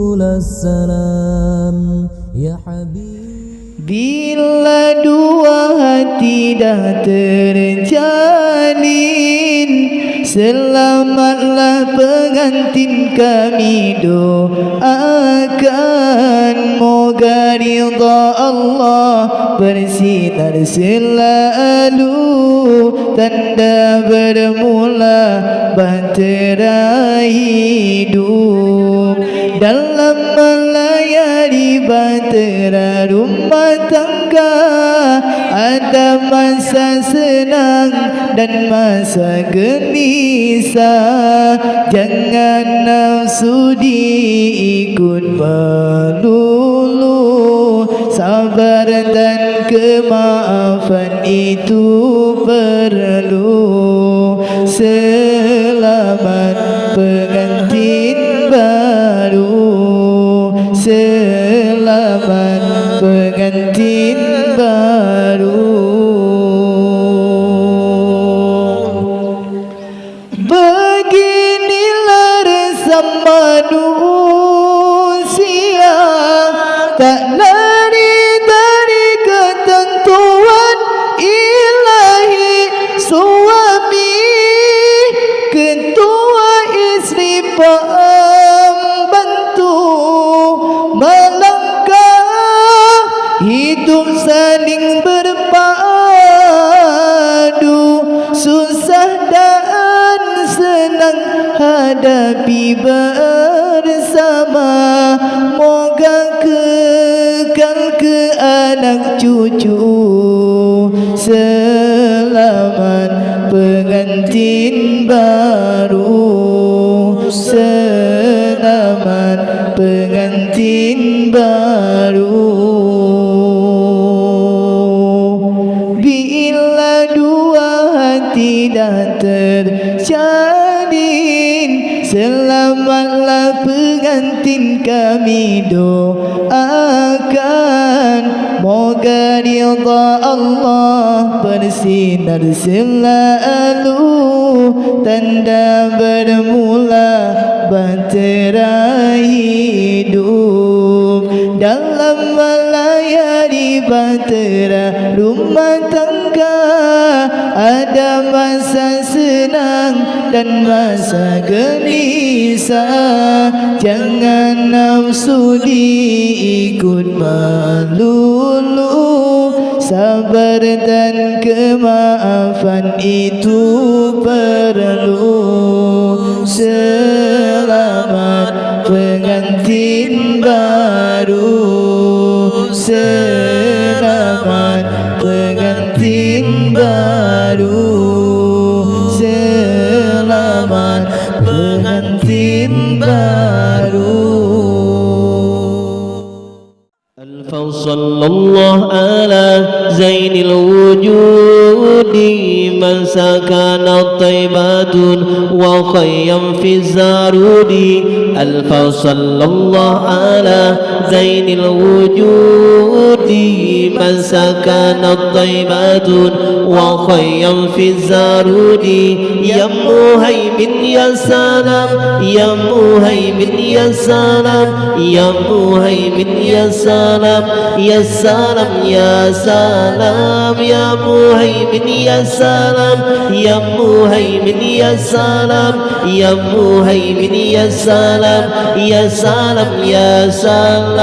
Subulus-salam ya Habib. Bila dua hati dah terjalin, selamatlah pengantin kami doakan. Moga ridha Allah bersinar selalu, tanda bermula bahtera hidup. Dalam melayari bahtera rumah tangga, ada masa senang dan masa gelisah. Jangan nafsu diikut melulu, sabar dan kemaafan itu perlu. Selamat pengantin baru, selamat pengantin baru. Beginilah resam manusia, tak lari dari ketentuan ilahi. Suami ketua, istri pembantu, melangkah hidup saling berpadu. Susah dan senang hadapi bersama. Moga kekal ke anak cucu. Selamat pengantin baru, selamat pengantin baru. Bila dua hati dah terjalin, selamatlah pengantin kami doakan. Moga ridha Allah bersinar selalu, tanda bermula bahtera hidup. Dalam melayari bahtera rumah tangga, ada masa senang dan masa gelisah. Jangan nafsu diikut melulu, sabar dan kemaafan itu perlu. Selamat pengantin baru, selamat pengantin baru, selamat pengantin baru. Sallallahu ala zainil wujudi, man sakana taibatun wa khayyam fi zarudi. Alfa sallallahu ala zainil wujudi, man sakana taibatun wa khayyam fi zarudi. Ya muhaimin ya salam, ya muhaimin ya salam, ya muhaimin ya salam, ya salam, ya salam, ya muhaimin ya salam, ya muhaimin ya salam, ya muhaimin ya salam, ya salam, ya salam.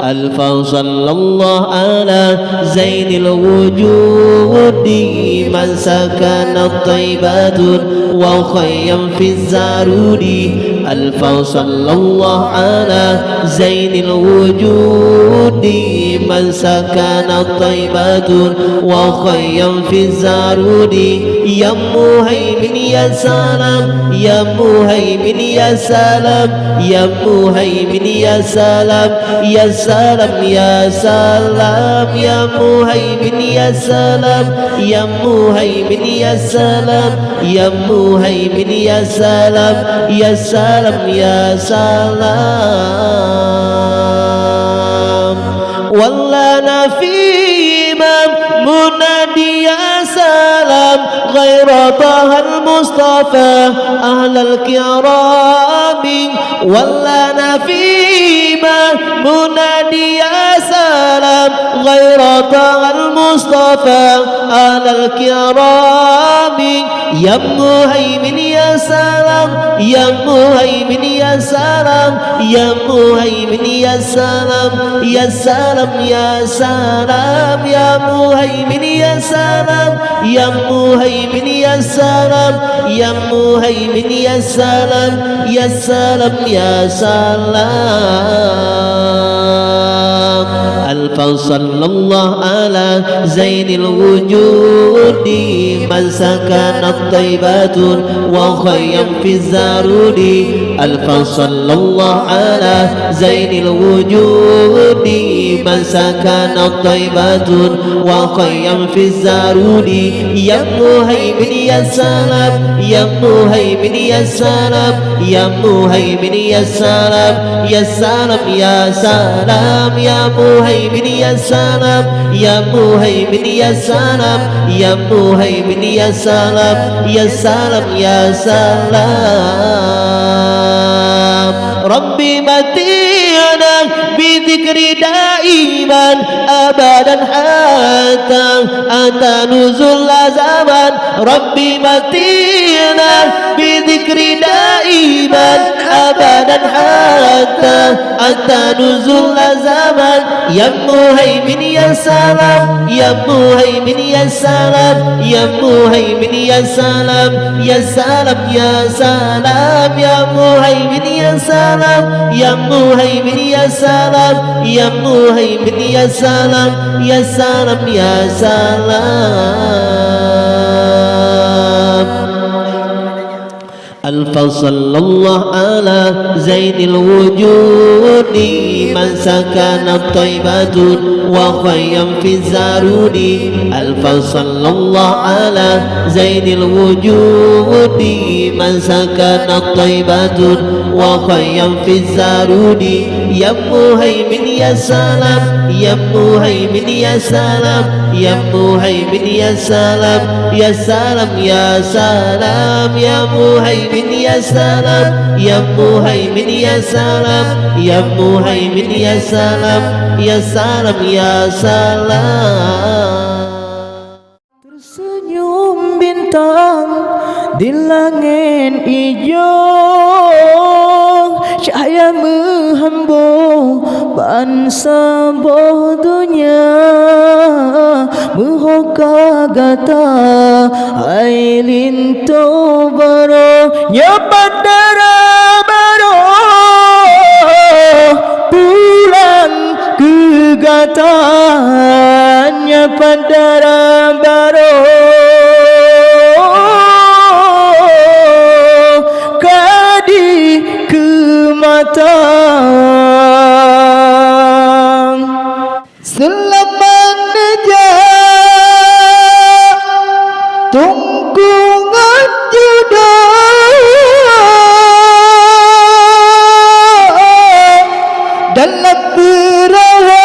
Alfa sallallahu ala zainil wujudi, man sakana taibatun wa khayyam fi zarudi. Alfa sallallahu ala zainil wujudi, man sakana taibatun wa khayyam fi zarudi. Ya muhaimin ya salam, ya muhaimin ya salam, ya muhaimin ya salam, ya salam, ya salam, ya muhaimin ya salam, ya muhaimin ya salam, ya muhaimin ya salam, ya salam, ya salam. Wallana fi imam munadi ya salam, غير طه المصطفى أهل الكرام ولانا فيما منادي يا سلام غير طه المصطفى أهل الكرام يا مهيمن يا سلام يا مهيمن يا سلام يا مهيمن يا سلام يا سلام يا سلام يا مهيمن يا سلام يا مهيمن يا سلام يا مهيمن يا سلام يا سلام يا سلام ألف صلى الله على زين الوجود من سكن الطيبات وخيم في الزارود ألف صلى الله على زين الوجود من سكن الطيبات وخيم في الزارود يا مهيمن يا سلام يا مهيمن يا سلام يا مهيمن يا سلام يا سلام يا سلام يا مهيمن يا سلام يا مهيمن يا سلام يا مهيمن يا سلام يا سلام يا سلام ربي متينا بذكر دائما أبدا حتى أنت نزل زمان ربي متينا بذكر دائما أبدا حتى أنت نزل زمان يا مهيمن يا سلام يا مهيمن يا سلام يا مهيمن يا سلام يا سلام يا سلام يا مهيمن يا سلام يا مهيمن يا سلام يا مهيمن يا سلام يا سلام يا سلام ألف صلى الله على زين الوجود من سكن الطيبات وخيم في الزارود ألف صلى الله على زين الوجود من سكن الطيبات وخيم في الزارود يا مهيمن يا سلام يا مهيمن يا سلام يا مهيمن يا سلام يا سلام يا سلام يا مهيمن يا سلام يا مهيمن يا سلام يا مهيمن يا سلام يا سلام يا سلام Tersenyum bintang di langit hijau, cahaya menghembur bangsa bodohnya, menghoka gata ailin tobaro nyapandara baro pulang ke gatanya pandara baro kadi ke mata selamat najak tunggungan jodoh dalam berawak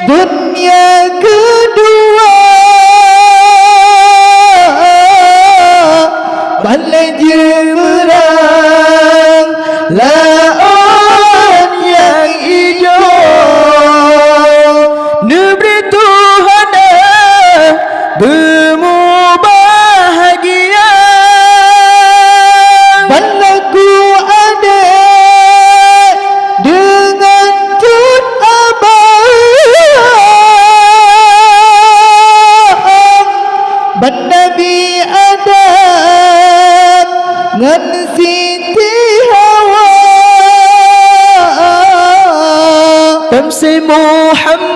dunia kedua balai jemerang laon yang hijau negeri Tuhan bermu bahagia balaku ada dengan Tun Abang ban Nabi Adam ngan Siti Hawa Tamsi Muhammad